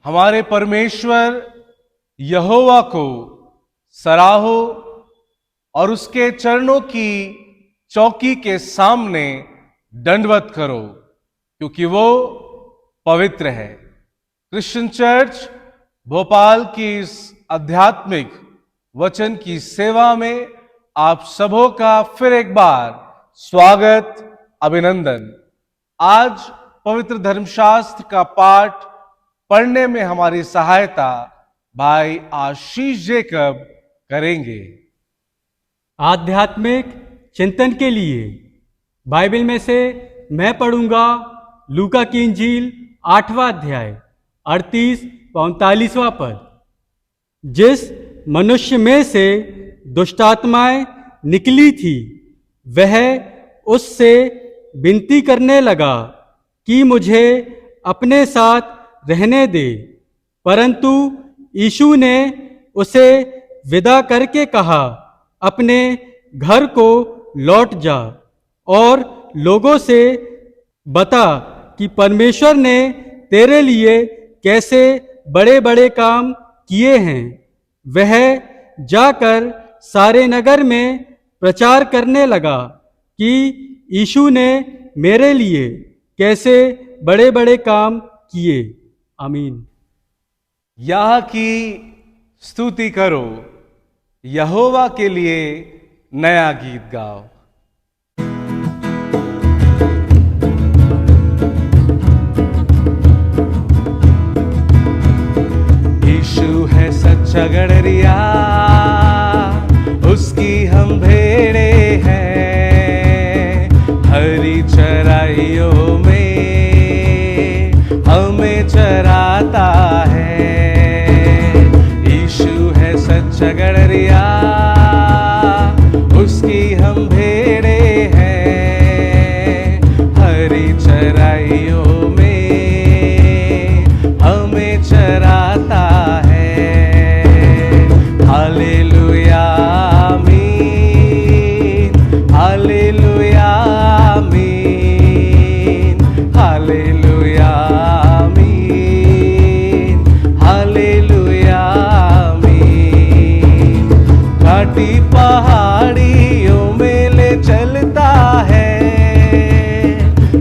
हमारे परमेश्वर यहोवा को सराहो और उसके चरणों की चौकी के सामने दंडवत करो, क्योंकि वो पवित्र है। क्रिश्चियन चर्च भोपाल की इस आध्यात्मिक वचन की सेवा में आप सबों का फिर एक बार स्वागत, अभिनंदन। आज पवित्र धर्मशास्त्र का पाठ पढ़ने में हमारी सहायता भाई आशीष जेकब करेंगे। आध्यात्मिक चिंतन के लिए बाइबल में से मैं पढ़ूंगा लूका की इंजील 8वां अध्याय 38-39वां पद। जिस मनुष्य में से दुष्टात्माएं निकली थी वह उससे विनती करने लगा कि मुझे अपने साथ रहने दे, परंतु यीशु ने उसे विदा करके कहा, अपने घर को लौट जा और लोगों से बता कि परमेश्वर ने तेरे लिए कैसे बड़े बड़े काम किए हैं। वह जाकर सारे नगर में प्रचार करने लगा कि यीशु ने मेरे लिए कैसे बड़े बड़े काम किए। आमीन। यह की स्तुति करो, यहोवा के लिए नया गीत गाओ। यीशु है सच्चा गड़रिया, उसकी हम भेड़े हैं। हरी चराइयों में हमें चराता है। यीशु है सच्चा गड़रिया, उसकी हम भेड़े हैं। हरी चराइयों में हमें चराता है। हालेलुया आमीन, हालेलुया आमीन, हालेलुया आमीन, हालेलुया आमीन। घाटी पहाड़ियों में ले चलता है,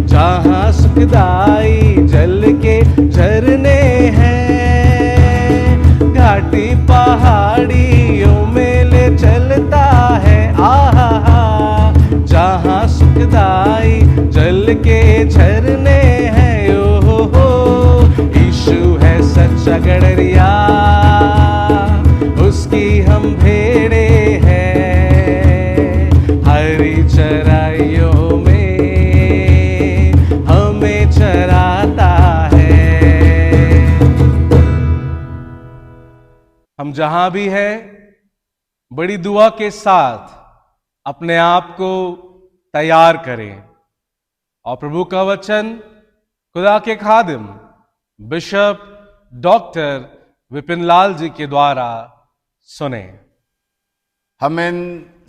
जहां सुखदाई जल के झरने हैं। घाटी पहाड़ियों में ले चलता है, आहा, जहां सुखदाई जल के झरने हैं। ओ हो, यीशु है सच्चा गड़रिया, उसकी हम भेड़े हैं। हरी चराइयों में हमें चराता है। हम जहां भी हैं, बड़ी दुआ के साथ अपने आप को तैयार करें और प्रभु का वचन खुदा के खादिम बिशप डॉक्टर विपिन लाल जी के द्वारा सुने। हम इन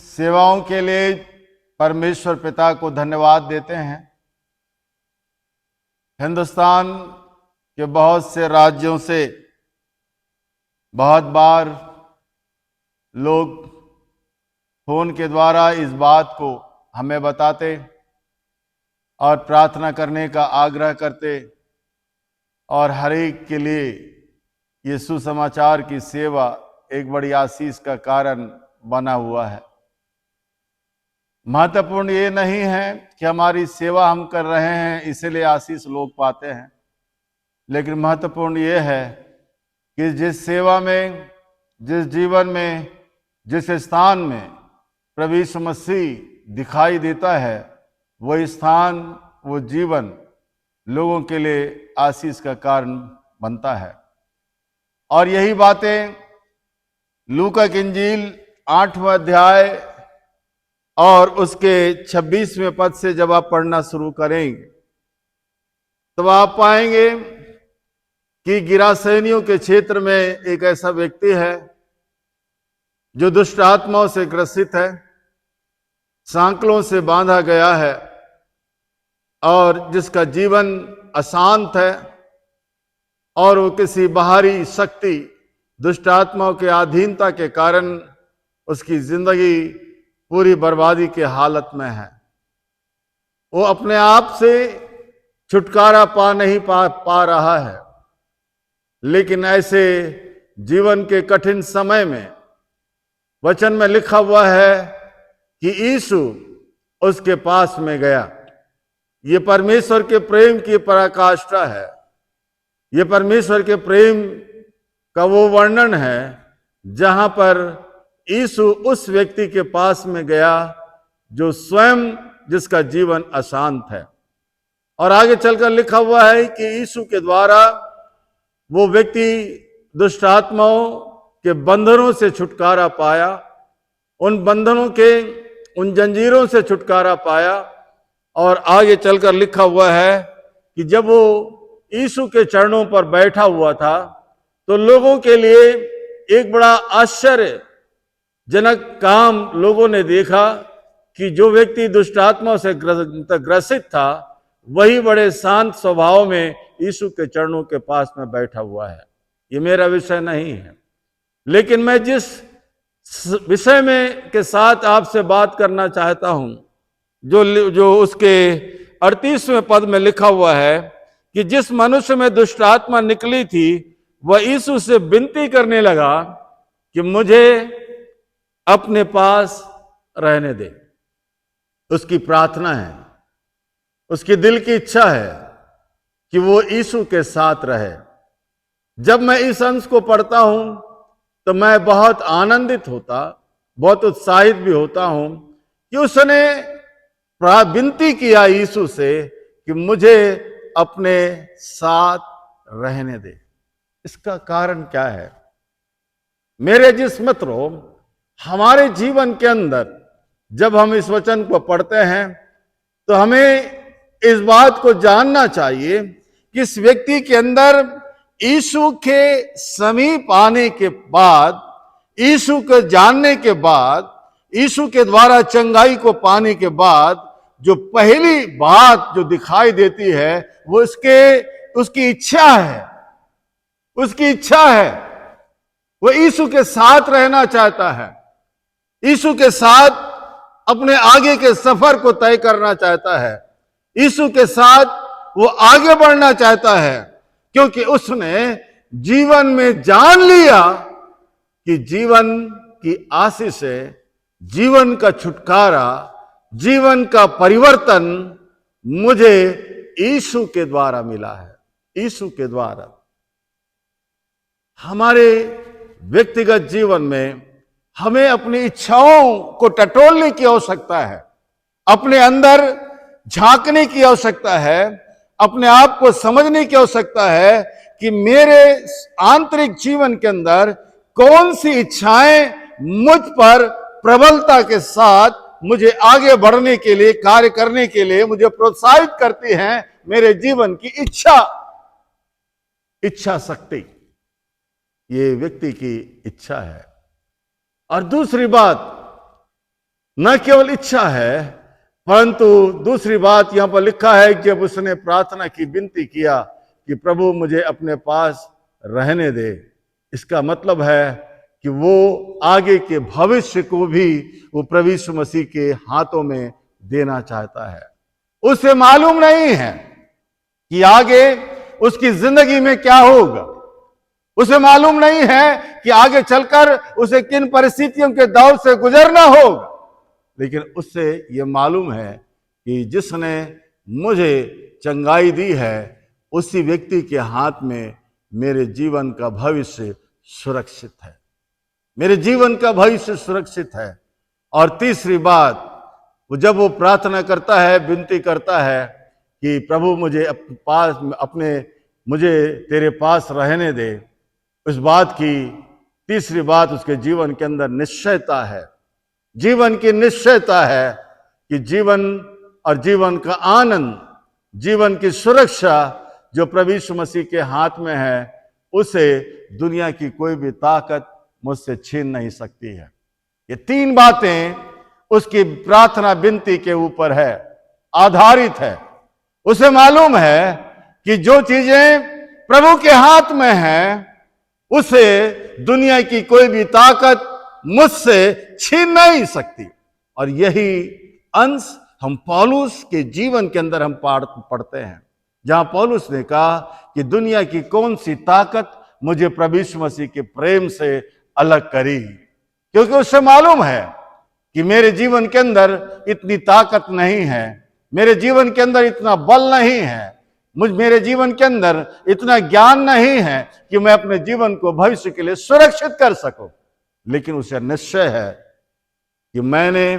सेवाओं के लिए परमेश्वर पिता को धन्यवाद देते हैं। हिंदुस्तान के बहुत से राज्यों से बहुत बार लोग फोन के द्वारा इस बात को हमें बताते और प्रार्थना करने का आग्रह करते, और हर एक के लिए ये सुसमाचार की सेवा एक बड़ी आशीष का कारण बना हुआ है। महत्वपूर्ण ये नहीं है कि हमारी सेवा हम कर रहे हैं इसलिए आशीष लोग पाते हैं, लेकिन महत्वपूर्ण ये है कि जिस सेवा में, जिस जीवन में, जिस स्थान में प्रभु यीशु मसीह दिखाई देता है, वो स्थान, वो जीवन लोगों के लिए आशीष का कारण बनता है। और यही बातें लूका की इंजील 8वां अध्याय और उसके 26वें पद से जब आप पढ़ना शुरू करेंगे तब आप पाएंगे कि गिरासेनियों के क्षेत्र में एक ऐसा व्यक्ति है जो दुष्ट आत्माओं से ग्रसित है, सांकलों से बांधा गया है और जिसका जीवन अशांत है और वो किसी बाहरी शक्ति दुष्ट आत्माओं के अधीनता के कारण उसकी जिंदगी पूरी बर्बादी की हालत में है। वो अपने आप से छुटकारा नहीं पा रहा है। लेकिन ऐसे जीवन के कठिन समय में वचन में लिखा हुआ है कि यीशु उसके पास में गया। ये परमेश्वर के प्रेम की पराकाष्ठा है। ये परमेश्वर के प्रेम का वो वर्णन है जहां पर यीशु उस व्यक्ति के पास में गया जो स्वयं जिसका जीवन अशांत है। और आगे चलकर लिखा हुआ है कि यीशु के द्वारा वो व्यक्ति दुष्ट आत्माओं के बंधनों से छुटकारा पाया, उन बंधनों के उन जंजीरों से छुटकारा पाया। और आगे चलकर लिखा हुआ है कि जब वो यीशु के चरणों पर बैठा हुआ था तो लोगों के लिए एक बड़ा आश्चर्यजनक काम लोगों ने देखा कि जो व्यक्ति दुष्ट आत्मा से ग्रसित था वही बड़े शांत स्वभाव में यीशु के चरणों के पास में बैठा हुआ है। ये मेरा विषय नहीं है, लेकिन मैं जिस विषय में के साथ आपसे बात करना चाहता हूं, जो उसके 38वें पद में लिखा हुआ है कि जिस मनुष्य में दुष्ट आत्मा निकली थी वह यीशु से विनती करने लगा कि मुझे अपने पास रहने दे। उसकी प्रार्थना है, उसकी दिल की इच्छा है कि वो यीशु के साथ रहे। जब मैं इस अंश को पढ़ता हूं तो मैं बहुत आनंदित होता, बहुत उत्साहित भी होता हूं कि उसने विनती किया यीशु से कि मुझे अपने साथ रहने दे। इसका कारण क्या है? मेरे जिस मित्रों, हमारे जीवन के अंदर जब हम इस वचन को पढ़ते हैं तो हमें इस बात को जानना चाहिए कि इस व्यक्ति के अंदर यीशु के समीप आने के बाद, यीशु को जानने के बाद, यीशु के द्वारा चंगाई को पाने के बाद जो पहली बात जो दिखाई देती है वो उसकी इच्छा है। उसकी इच्छा है, वो यीशु के साथ रहना चाहता है, यीशु के साथ अपने आगे के सफर को तय करना चाहता है, यीशु के साथ वो आगे बढ़ना चाहता है, क्योंकि उसने जीवन में जान लिया कि जीवन की आशीष है, जीवन का छुटकारा, जीवन का परिवर्तन मुझे यीशु के द्वारा मिला है। यीशु के द्वारा हमारे व्यक्तिगत जीवन में हमें अपनी इच्छाओं को टटोलने की आवश्यकता है, अपने अंदर झांकने की आवश्यकता है, अपने आप को समझने की आवश्यकता है कि मेरे आंतरिक जीवन के अंदर कौन सी इच्छाएं मुझ पर प्रबलता के साथ मुझे आगे बढ़ने के लिए, कार्य करने के लिए मुझे प्रोत्साहित करती हैं। मेरे जीवन की इच्छा शक्ति, ये व्यक्ति की इच्छा है। और दूसरी बात, न केवल इच्छा है परंतु दूसरी बात यहां पर लिखा है, जब उसने प्रार्थना की, विनती किया कि प्रभु मुझे अपने पास रहने दे। इसका मतलब है कि वो आगे के भविष्य को भी वो प्रभु यीशु मसीह के हाथों में देना चाहता है। उसे मालूम नहीं है कि आगे उसकी जिंदगी में क्या होगा, उसे मालूम नहीं है कि आगे चलकर उसे किन परिस्थितियों के दौर से गुजरना होगा, लेकिन उससे यह मालूम है कि जिसने मुझे चंगाई दी है उसी व्यक्ति के हाथ में मेरे जीवन का भविष्य सुरक्षित है, मेरे जीवन का भविष्य सुरक्षित है। और तीसरी बात, जब वो प्रार्थना करता है, विनती करता है कि प्रभु मुझे तेरे पास रहने दे, उस बात की तीसरी बात उसके जीवन के अंदर निश्चयता है। जीवन की निश्चयता है कि जीवन और जीवन का आनंद, जीवन की सुरक्षा जो प्रभु यीशु मसीह के हाथ में है, उसे दुनिया की कोई भी ताकत मुझसे छीन नहीं सकती है। ये तीन बातें उसकी प्रार्थना विनती के ऊपर है, आधारित है। उसे मालूम है कि जो चीजें प्रभु के हाथ में है, उसे दुनिया की कोई भी ताकत मुझसे छीन नहीं सकती। और यही अंश हम पौलुस के जीवन के अंदर हम पढ़ते हैं, जहां पौलुस ने कहा कि दुनिया की कौन सी ताकत मुझे प्रभु यीशु मसीह के प्रेम से अलग करी, क्योंकि उसे मालूम है कि मेरे जीवन के अंदर इतनी ताकत नहीं है, मेरे जीवन के अंदर इतना बल नहीं है, मेरे जीवन के अंदर इतना ज्ञान नहीं है कि मैं अपने जीवन को भविष्य के लिए सुरक्षित कर सकूं। लेकिन उसे निश्चय है कि मैंने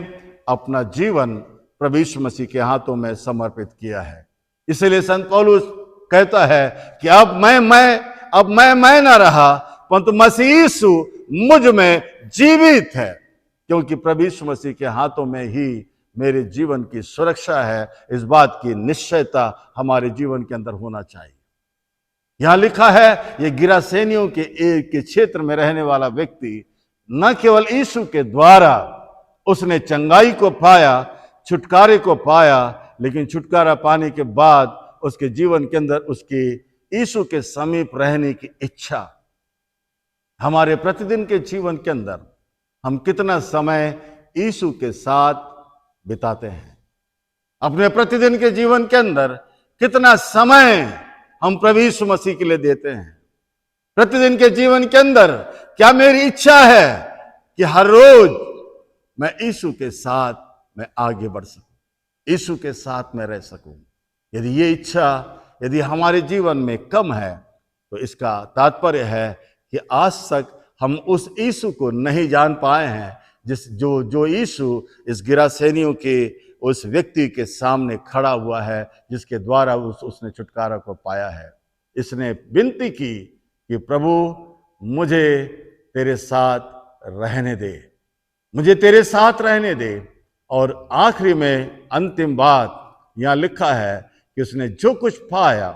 अपना जीवन प्रभु यीशु मसीह के हाथों में समर्पित किया है। इसलिए संत पौलुस कहता है कि अब मैं ना रहा, परंतु मसीह यीशु मुझ में जीवित है, क्योंकि प्रभु यीशु मसीह के हाथों में ही मेरे जीवन की सुरक्षा है। इस बात की निश्चयता हमारे जीवन के अंदर होना चाहिए। यहां लिखा है, ये गिरासेनियों के क्षेत्र में रहने वाला व्यक्ति न केवल यीशु के द्वारा उसने चंगाई को पाया, छुटकारे को पाया, लेकिन छुटकारा पाने के बाद उसके जीवन के अंदर उसकी यीशु के समीप रहने की इच्छा। हमारे प्रतिदिन के जीवन के अंदर हम कितना समय यीशु के साथ बिताते हैं? अपने प्रतिदिन के जीवन के अंदर कितना समय हम प्रभु यीशु मसीह के लिए देते हैं? प्रतिदिन के जीवन के अंदर क्या मेरी इच्छा है कि हर रोज मैं यीशु के साथ मैं आगे बढ़ सकूं, यीशु के साथ मैं रह सकूं? यदि ये इच्छा यदि हमारे जीवन में कम है, तो इसका तात्पर्य है कि आज तक हम उस यीशु को नहीं जान पाए हैं, जो यीशु इस गिरासेनियों के उस व्यक्ति के सामने खड़ा हुआ है, जिसके द्वारा उसने छुटकारा को पाया है। इसने विनती की कि प्रभु मुझे तेरे साथ रहने दे, मुझे तेरे साथ रहने दे। और आखिरी में अंतिम बात यहां लिखा है कि उसने जो कुछ पाया,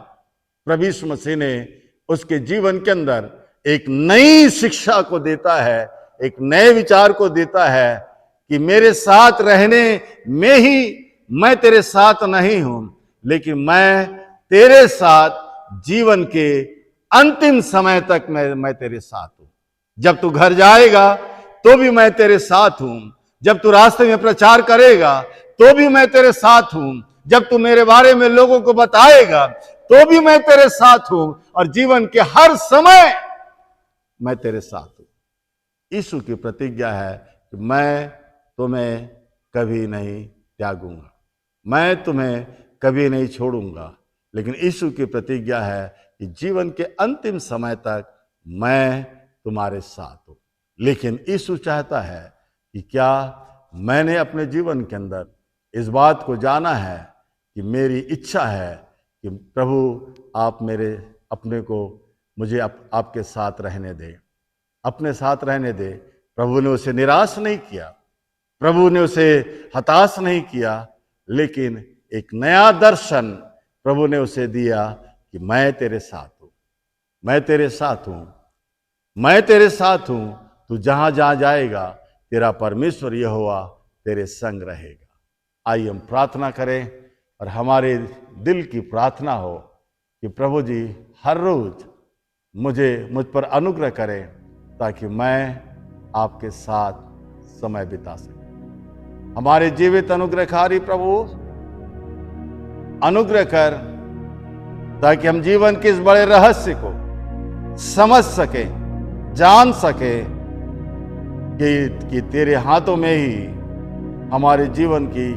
प्रभु यीशु मसीह ने उसके जीवन के अंदर एक नई शिक्षा को देता है, एक नए विचार को देता है कि मेरे साथ रहने में ही मैं तेरे साथ नहीं हूं, लेकिन मैं तेरे साथ जीवन के अंतिम समय तक मैं तेरे साथ हूं। जब तू घर जाएगा तो भी मैं तेरे साथ हूं, जब तू रास्ते में प्रचार करेगा तो भी मैं तेरे साथ हूं, जब तू मेरे बारे में लोगों को बताएगा तो भी मैं तेरे साथ हूं, और जीवन के हर समय मैं तेरे साथ हूं। यीशु की प्रतिज्ञा है कि मैं तुम्हें कभी नहीं त्यागूंगा, मैं तुम्हें कभी नहीं छोड़ूंगा। लेकिन यीशु की प्रतिज्ञा है कि जीवन के अंतिम समय तक मैं तुम्हारे साथ हूं। लेकिन यीशु चाहता है कि क्या मैंने अपने जीवन के अंदर इस बात को जाना है कि मेरी इच्छा है कि प्रभु आप मेरे अपने को मुझे आपके साथ रहने दे, अपने साथ रहने दे। प्रभु ने उसे निराश नहीं किया, प्रभु ने उसे हताश नहीं किया, लेकिन एक नया दर्शन प्रभु ने उसे दिया कि मैं तेरे साथ हूं, मैं तेरे साथ हूं, मैं तेरे साथ हूं। तू जहां जहां जाएगा तेरा परमेश्वर यहोवा तेरे संग रहेगा। आइए हम प्रार्थना करें, और हमारे दिल की प्रार्थना हो कि प्रभु जी हर रोज मुझ पर अनुग्रह करें, ताकि मैं आपके साथ समय बिता सकूं। हमारे जीवित अनुग्रहकारी प्रभु अनुग्रह कर, ताकि हम जीवन के इस बड़े रहस्य को समझ सके, जान सके कि तेरे हाथों में ही हमारे जीवन की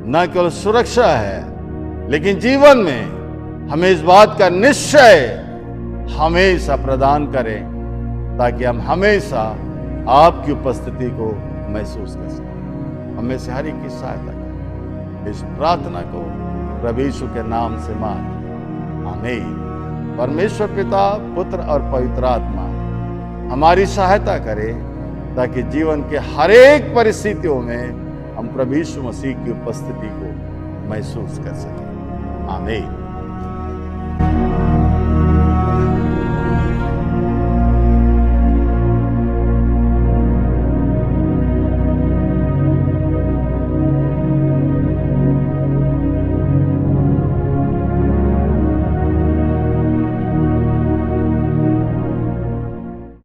न केवल सुरक्षा है, लेकिन जीवन में हमें इस बात का निश्चय हमेशा प्रदान करें, ताकि हम हमेशा आपकी उपस्थिति को महसूस कर सकें। हमें से हर एक की सहायता करें। इस प्रार्थना को प्रभु यीशु के नाम से मांग, आमीन। परमेश्वर पिता, पुत्र और पवित्र आत्मा हमारी सहायता करे, ताकि जीवन के हर एक परिस्थितियों में हम प्रभु यीशु मसीह की उपस्थिति को महसूस कर सकें। आमीन।